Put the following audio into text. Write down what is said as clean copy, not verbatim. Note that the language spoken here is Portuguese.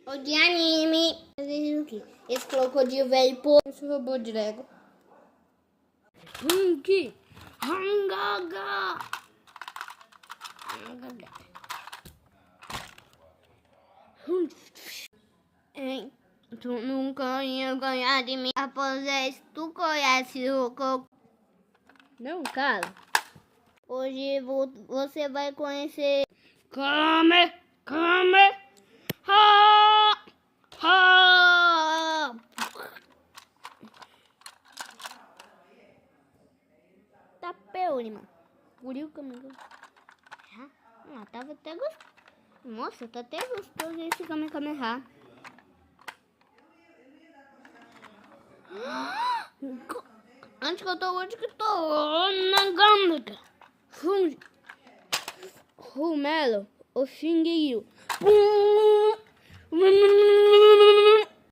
O de anime. Esse crocodilo velho, pô. Esse robô de Lego. Hunk! Hangaga! Hein? Tu nunca ia ganhar de mim. Após isso, tu conhece o Coco? Não, cara. Hoje você vai conhecer. Come! Ha! Ha! Tá peurima. Puriu comigo. Tava até gostoso. Nossa, tá até gostoso esse Kamehameha. Antes que eu tô hoje que tô na gâmega. Rumelo, o xingueiro. Pum!